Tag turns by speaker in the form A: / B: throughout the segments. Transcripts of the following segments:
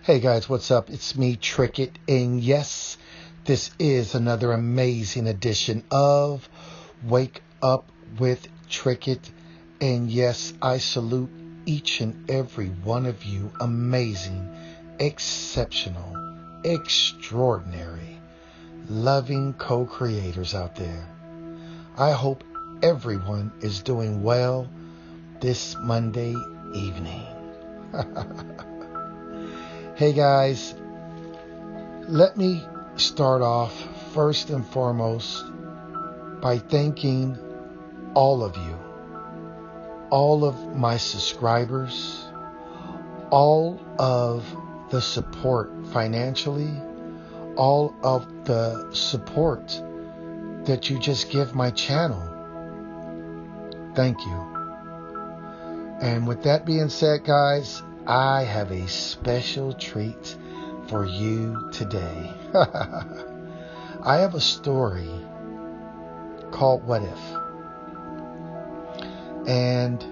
A: Hey guys, what's up? It's me, Trickett, and yes, this is another amazing edition of Wake Up with Trickett. And yes, I salute each and every one of you amazing, exceptional, extraordinary, loving co-creators out there. I hope everyone is doing well this Monday evening. Hey guys, let me start off first and foremost by thanking all of you, all of my subscribers, all of the support financially, all of the support that you just give my channel. Thank you. And with that being said, guys, I have a special treat for you today. I have a story called What If? And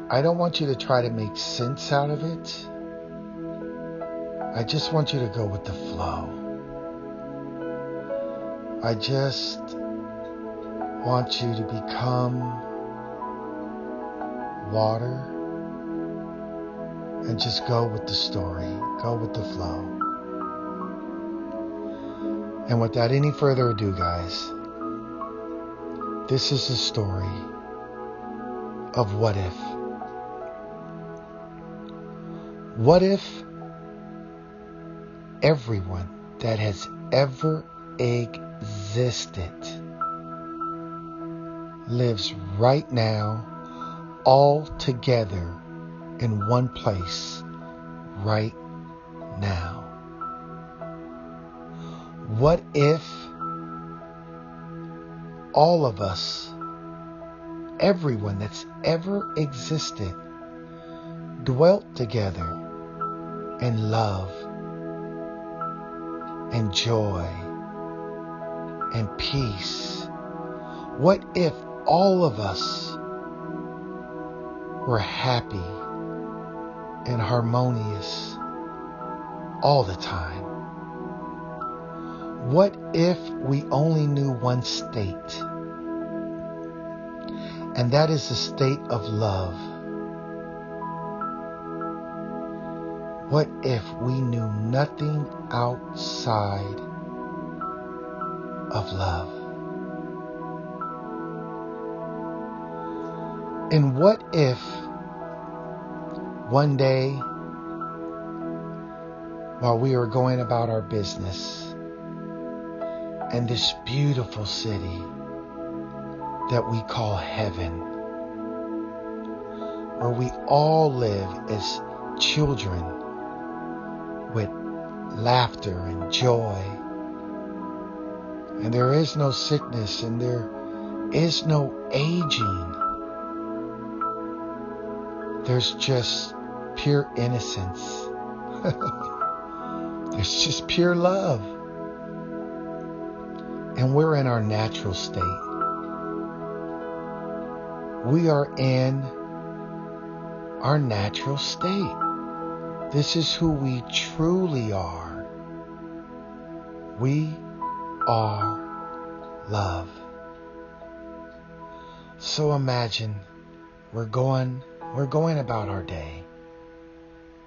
A: I don't want you to try to make sense out of it. I just want you to go with the flow. I just want you to become water and just go with the story, go with the flow. And without any further ado, guys, this is the story of What If? What if everyone that has ever existed lives right now all together in one place right now? What if all of us, everyone that's ever existed, dwelt together in love and joy and peace? What if all of us were happy and harmonious all the time? What if we only knew one state, and that is the state of love? What if we knew nothing outside of love? And what if one day, while we were going about our business in this beautiful city that we call heaven, where we all live as children with laughter and joy, and there is no sickness and there is no aging, there's just pure innocence. There's just pure love. And we're in our natural state. We are in our natural state. This is who we truly are. We are love. So imagine we're going about our day,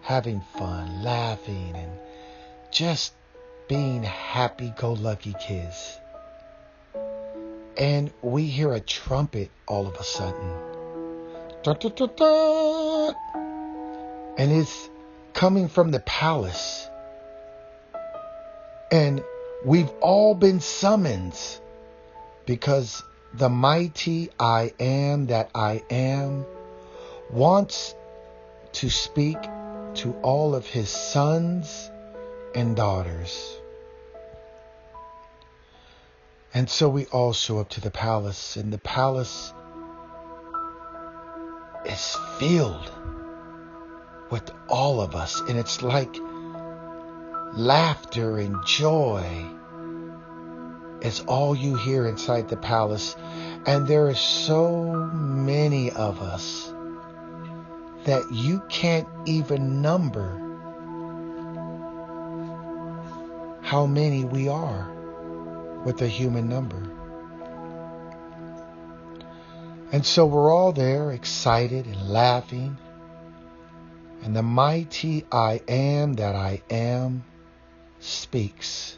A: having fun, laughing, and just being happy-go-lucky kids. And we hear a trumpet all of a sudden. Da, da, da, da. And it's coming from the palace. And we've all been summoned because the mighty I am that I am wants to speak to all of his sons and daughters. And so we all show up to the palace, and the palace is filled with all of us. And it's like laughter and joy is all you hear inside the palace. And there are so many of us that you can't even number how many we are with a human number. And so we're all there excited and laughing. And the mighty I am that I am speaks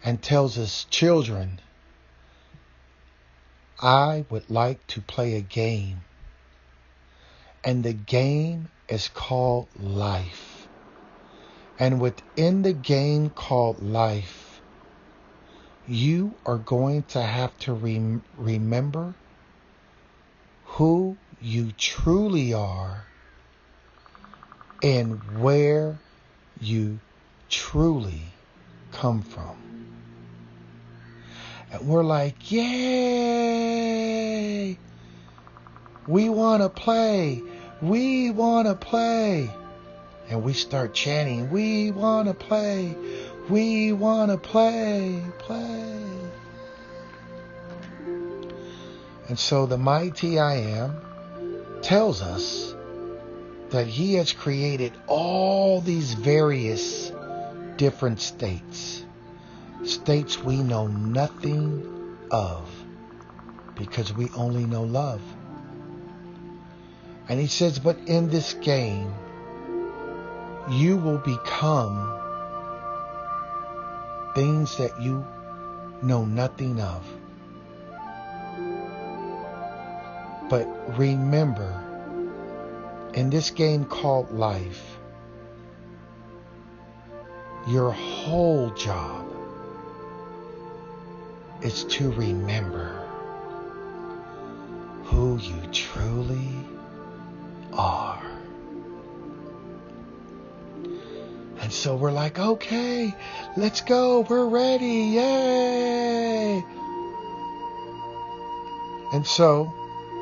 A: and tells us, children, I would like to play a game. And the game is called life. And within the game called life, you are going to have to remember who you truly are and where you truly come from. And we're like, yay! We want to play. We want to play. And we start chanting, we want to play. We want to play, play. And so the mighty I am tells us that he has created all these various different states. States we know nothing of because we only know love. And he says, but in this game, you will become things that you know nothing of. But remember, in this game called life, your whole job is to remember who you truly are. And so we're like, okay, let's go. We're ready. Yay. And so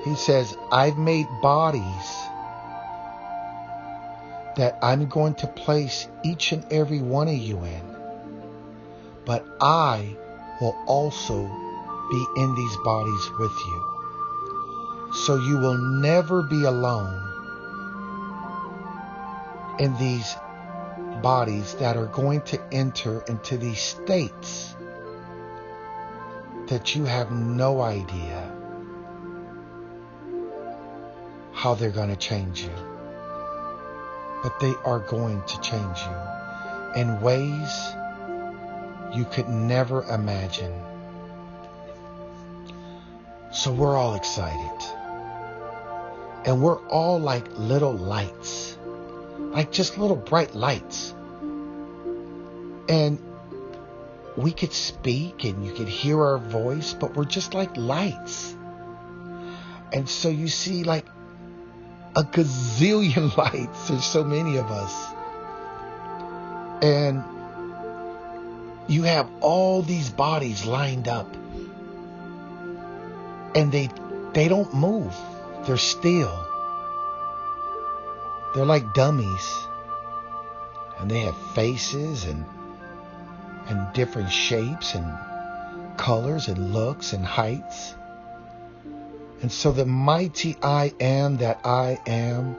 A: he says, I've made bodies that I'm going to place each and every one of you in. But I will also be in these bodies with you. So you will never be alone in these bodies that are going to enter into these states that you have no idea how they're going to change you. But they are going to change you in ways you could never imagine. So we're all excited. And we're all like little lights. Like just little bright lights. And we could speak and you could hear our voice, but we're just like lights. And so you see like a gazillion lights. There's so many of us. And you have all these bodies lined up. And they don't move. They're still. They're like dummies. And they have faces and different shapes and colors and looks and heights. And so the mighty I am that I am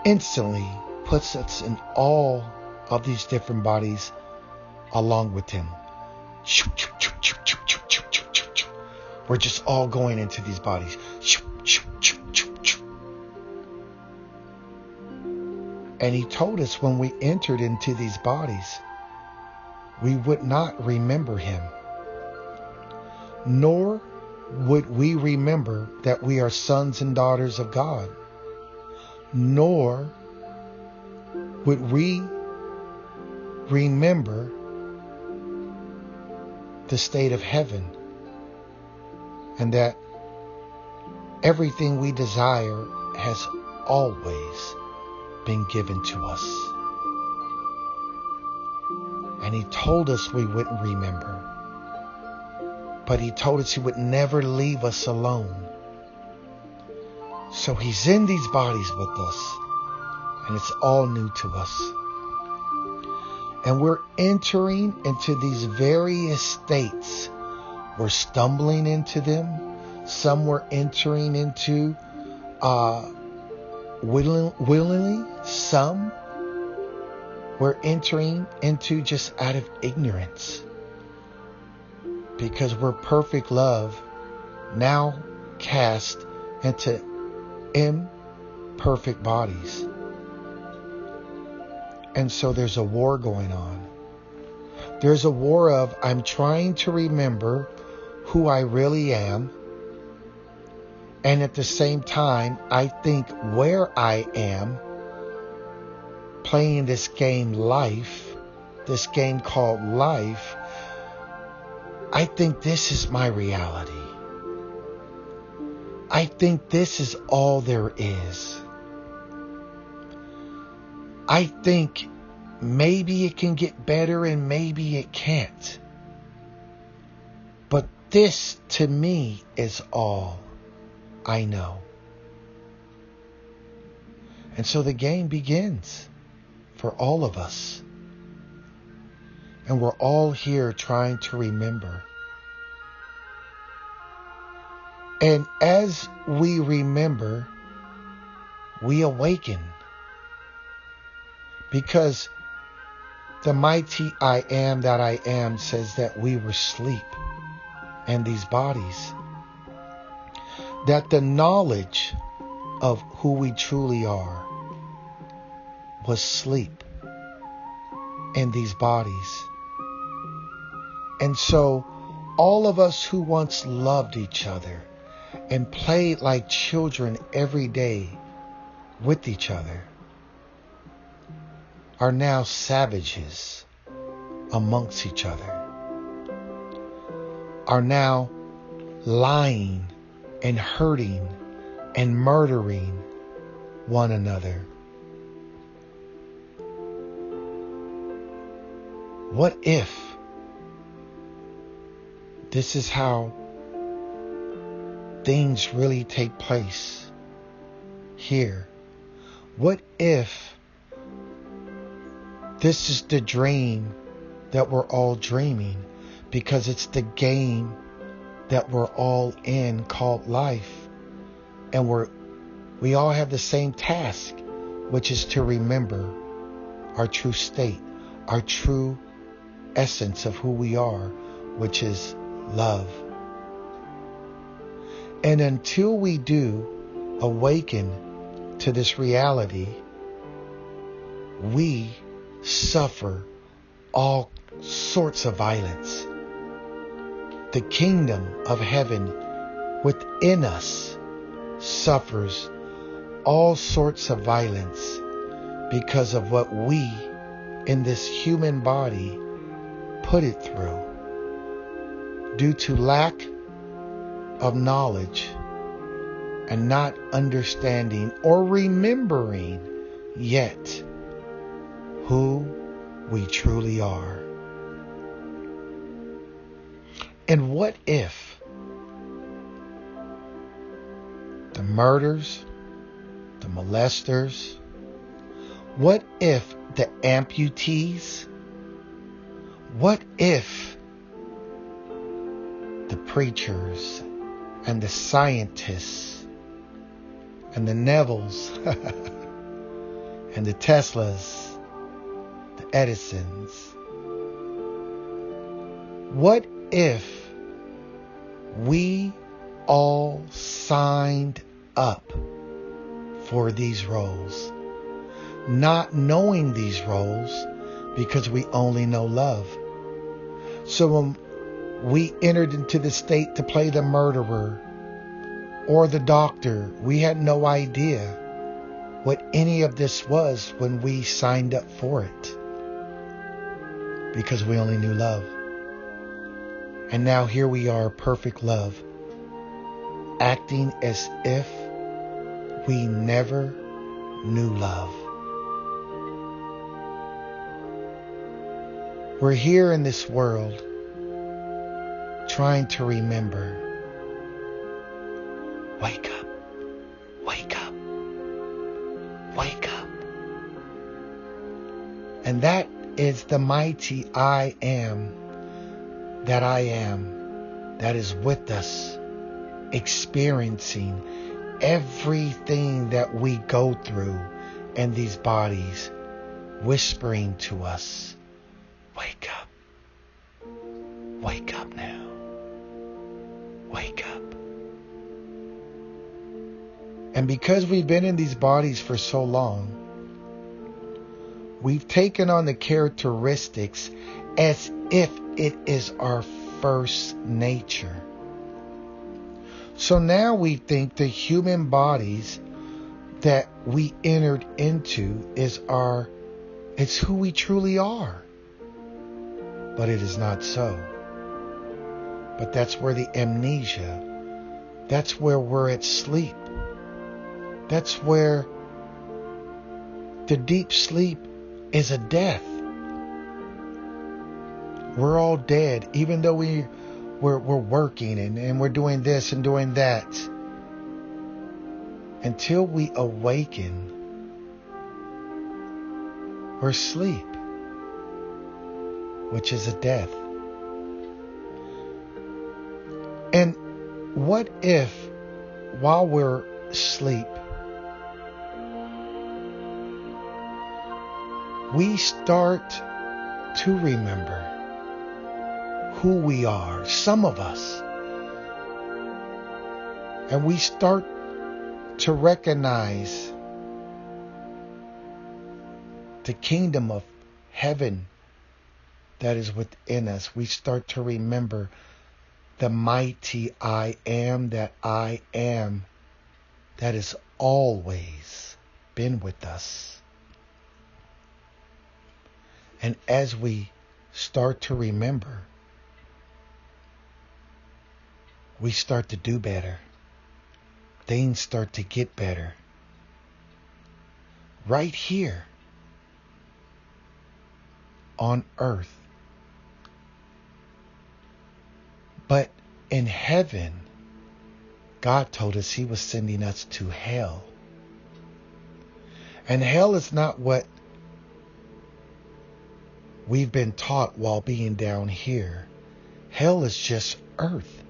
A: instantly puts us in all of these different bodies along with him. We're just all going into these bodies. And he told us when we entered into these bodies, we would not remember him, nor would we remember that we are sons and daughters of God, nor would we remember the state of heaven, and that everything we desire has always been given to us. And he told us we wouldn't remember. But he told us he would never leave us alone. So he's in these bodies with us. And it's all new to us. And we're entering into these various states. We're stumbling into them. Some we're entering into willingly. Some we're entering into just out of ignorance. Because we're perfect love now cast into imperfect bodies. And so there's a war going on. There's a war of I'm trying to remember who I really am. And at the same time, I think where I am playing this game life, this game called life, I think this is my reality. I think this is all there is. I think maybe it can get better and maybe it can't. But this to me is all I know. And so the game begins for all of us. And we're all here trying to remember. And as we remember, we awaken. Because the mighty I am that I am says that we were asleep in these bodies. That the knowledge of who we truly are was sleep in these bodies. And so all of us who once loved each other and played like children every day with each other are now savages amongst each other, are now lying and hurting and murdering one another. What if this is how things really take place here? What if this is the dream that we're all dreaming because it's the game that we're all in called life, and we all have the same task, which is to remember our true state, our true essence of who we are, which is love. And until we do awaken to this reality, we suffer all sorts of violence. The kingdom of heaven within us suffers all sorts of violence because of what we in this human body put it through due to lack of knowledge and not understanding or remembering yet who we truly are. And what if the murders, the molesters, what if the amputees, what if the preachers and the scientists and the Nevilles and the Teslas, the Edisons, what if we all signed up for these roles, not knowing these roles because we only know love? So when we entered into the state to play the murderer or the doctor, we had no idea what any of this was when we signed up for it because we only knew love. And now here we are, perfect love, acting as if we never knew love. We're here in this world trying to remember. Wake up, wake up, wake up. And that is the mighty I am that is with us, experiencing everything that we go through in these bodies, whispering to us, wake up. Wake up now. Wake up. And because we've been in these bodies for so long, we've taken on the characteristics as if it is our first nature. So now we think the human bodies that we entered into it's who we truly are. But it is not so. But that's where the amnesia, that's where we're at sleep. That's where the deep sleep is a death. We're all dead, even though we're working and we're doing this and doing that. Until we awaken, we're asleep, which is a death. And what if, while we're asleep, we start to remember who we are, some of us, and we start to recognize the kingdom of heaven that is within us. We start to remember the mighty I am that has always been with us. And as we start to remember, we start to do better. Things start to get better. Right here on earth. But in heaven, God told us He was sending us to hell. And hell is not what we've been taught while being down here. Hell is just earth.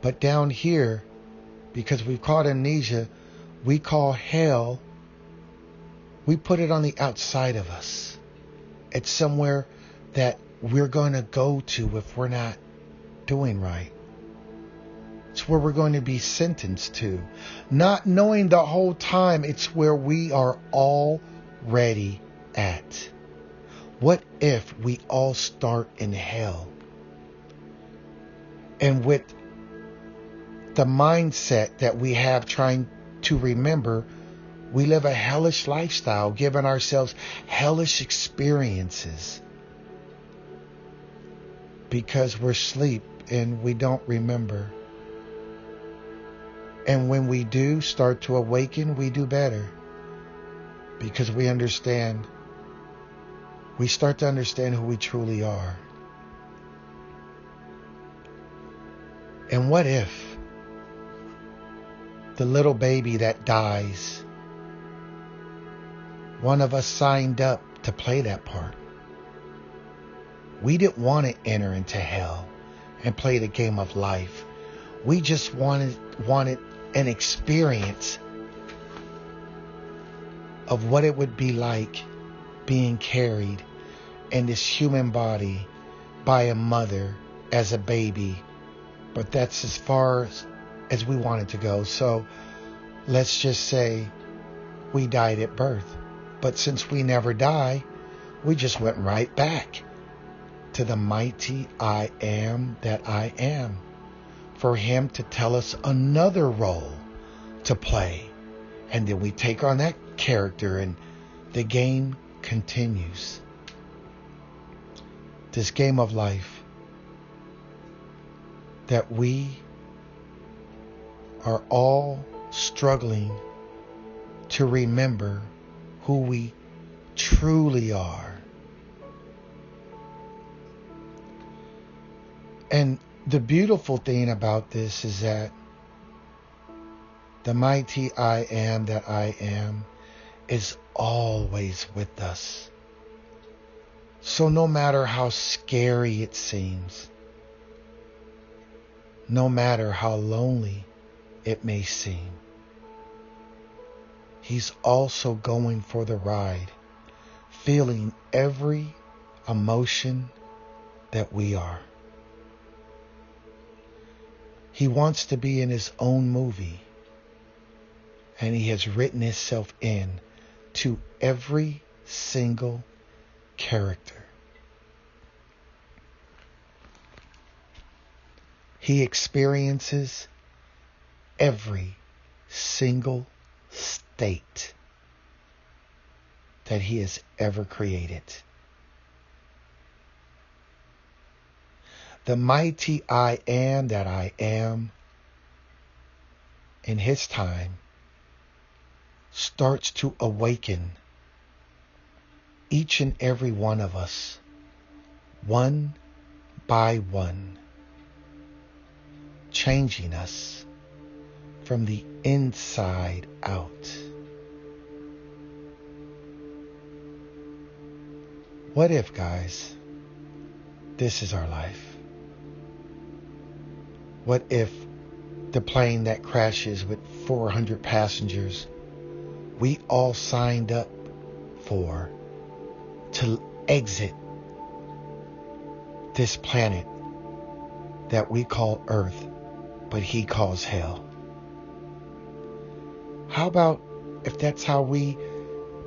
A: But down here, because we've caught amnesia, we call hell, we put it on the outside of us. It's somewhere that we're going to go to if we're not doing right. It's where we're going to be sentenced to. Not knowing the whole time it's where we are already at. What if we all start in hell? And with the mindset that we have trying to remember, we live a hellish lifestyle, giving ourselves hellish experiences because we're asleep and we don't remember. And when we do start to awaken, we do better because we understand. We start to understand who we truly are. And what if the little baby that dies, one of us signed up to play that part? We didn't want to enter into hell and play the game of life. We just wanted an experience of what it would be like being carried in this human body by a mother as a baby. But that's as far as we wanted to go. So let's just say we died at birth. But since we never die, we just went right back to the mighty I am that I am, for Him to tell us another role to play. And then we take on that character and the game continues. This game of life that we are all struggling to remember who we truly are. And the beautiful thing about this is that the mighty I am that I am is always with us. So no matter how scary it seems, no matter how lonely it may seem. He's also going for the ride, feeling every emotion that we are. He wants to be in his own movie, and he has written himself in to every single character. He experiences every single state that he has ever created. The mighty I am that I am, in his time, starts to awaken each and every one of us, one by one, changing us from the inside out. What if, guys, this is our life? What if the plane that crashes with 400 passengers we all signed up for to exit this planet that we call Earth, but he calls hell? How about if that's how we,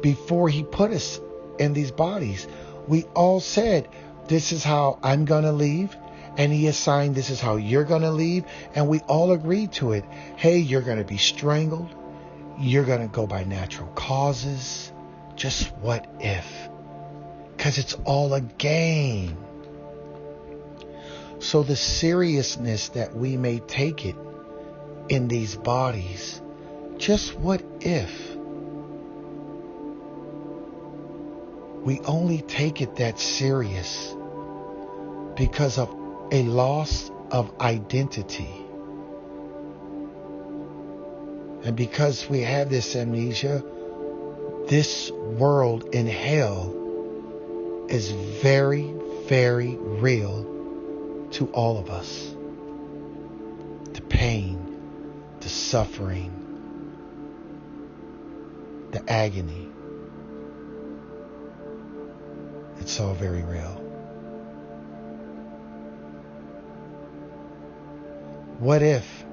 A: before he put us in these bodies, we all said, this is how I'm going to leave, and he assigned this is how you're going to leave, and we all agreed to it. Hey, you're going to be strangled. You're going to go by natural causes. Just what if? Because it's all a game. So the seriousness that we may take it in these bodies, just what if? We only take it that serious because of a loss of identity. And because we have this amnesia, this world in hell is very, very real to all of us. The pain, the suffering, the agony. It's all very real. What if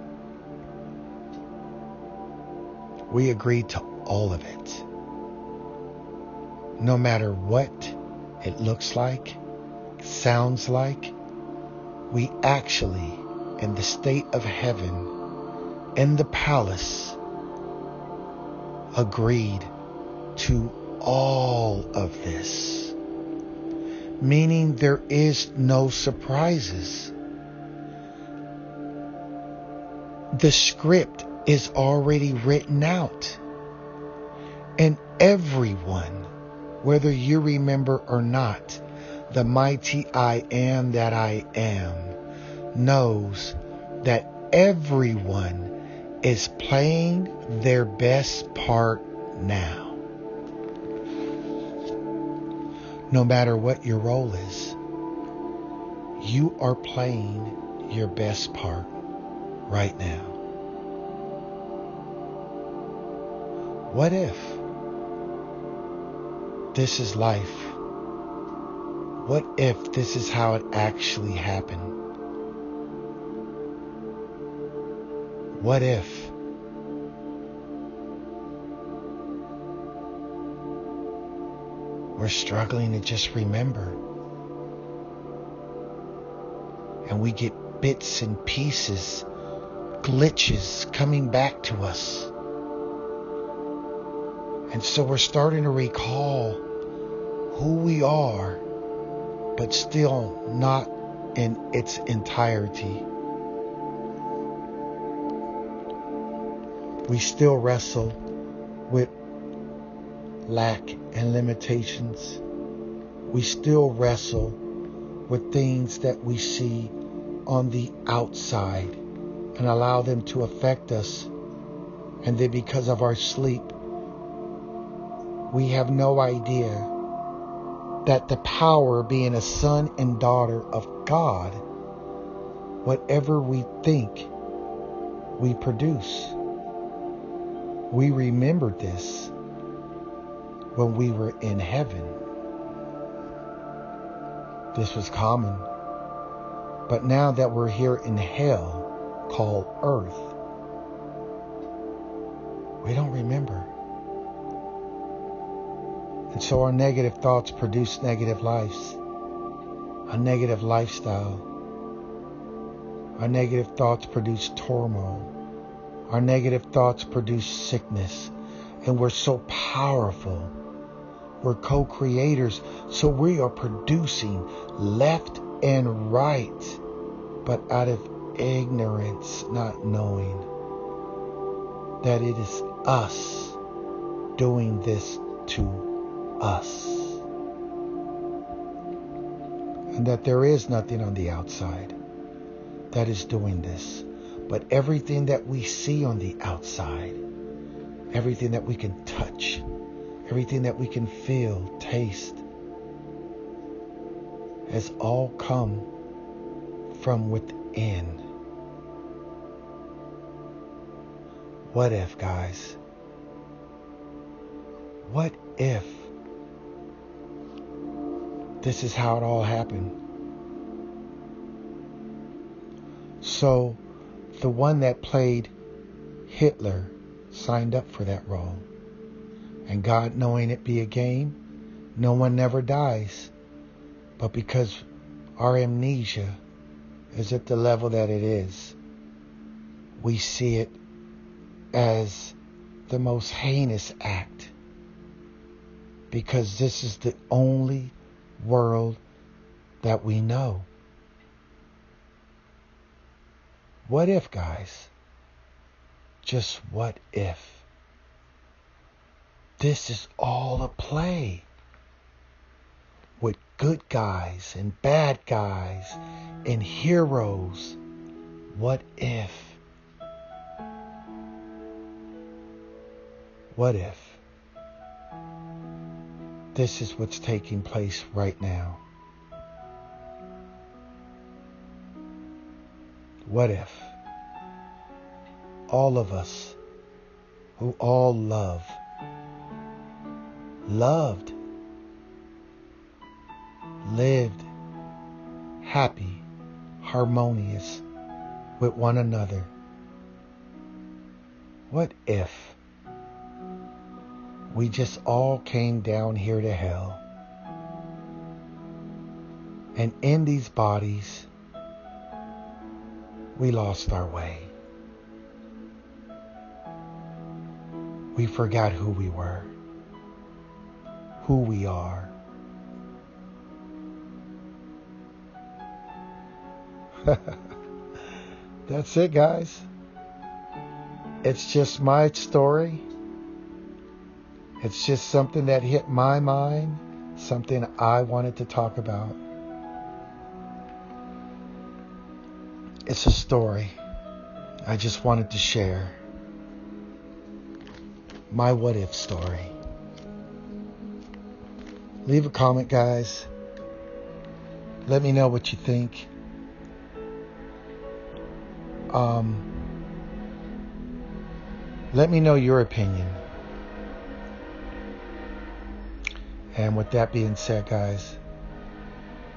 A: we agreed to all of it? No matter what it looks like, sounds like, we actually, in the state of heaven, in the palace, agreed to all of this. Meaning there is no surprises. The script is already written out. And everyone, whether you remember or not, the mighty I am that I am knows that everyone is playing their best part now. No matter what your role is, you are playing your best part right now. What if this is life? What if this is how it actually happened? What if we're struggling to just remember, and we get bits and pieces, glitches coming back to us? And so we're starting to recall who we are, but still not in its entirety. We still wrestle with lack and limitations. We still wrestle with things that we see on the outside and allow them to affect us. And then because of our sleep, we have no idea that the power, being a son and daughter of God, whatever we think, we produce. We remembered this when we were in heaven. This was common. But now that we're here in hell, called earth, we don't remember. And so our negative thoughts produce negative lives, a negative lifestyle. Our negative thoughts produce turmoil. Our negative thoughts produce sickness. And we're so powerful. We're co-creators. So we are producing left and right. But out of ignorance, not knowing that it is us doing this to us. And that there is nothing on the outside that is doing this. But everything that we see on the outside, everything that we can touch, everything that we can feel, taste, has all come from within. What if, guys? What if this is how it all happened? So, the one that played Hitler signed up for that role. And God, knowing it be a game, no one never dies. But because our amnesia is at the level that it is, we see it as the most heinous act. Because this is the only world that we know. What if, guys? Just what if? This is all a play. With good guys and bad guys and heroes. What if? What if? This is what's taking place right now. What if all of us who all loved, lived happy, harmonious with one another? What if we just all came down here to hell, and in these bodies we lost our way? We forgot who we were, who we are. That's it, guys. It's just my story. It's just something that hit my mind, something I wanted to talk about. It's a story I just wanted to share. My what if story. Leave a comment, guys. Let me know what you think. Let me know your opinion. And with that being said, guys,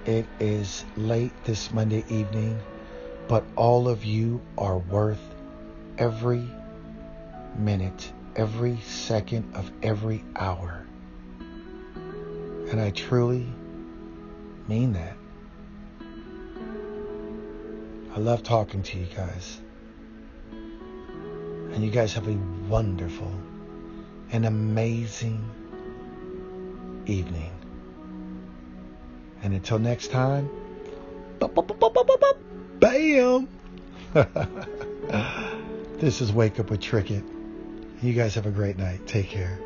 A: it is late this Monday evening, but all of you are worth every minute, every second of every hour. And I truly mean that. I love talking to you guys. And you guys have a wonderful and amazing evening. And until next time, bam! This is Wake Up with Trickett. You guys have a great night. Take care.